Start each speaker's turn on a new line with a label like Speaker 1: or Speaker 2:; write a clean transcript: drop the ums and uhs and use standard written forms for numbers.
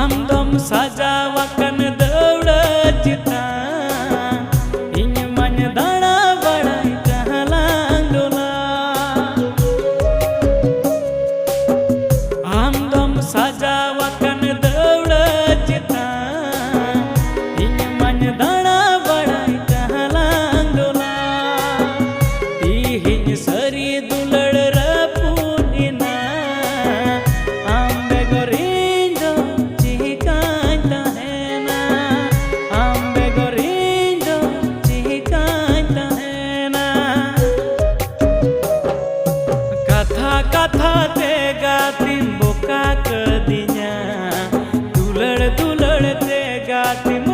Speaker 1: Amdom sajawakan daura citan Inya manya dana badai kahalang dola Amdom sajawakan daura citan Inya manya dana badai kahalang dola Tihinya sari dulad rapunina Ambe gorindo कथा ते गातिन बोका कदिnya दुलड़ दुलड़ ते गातिन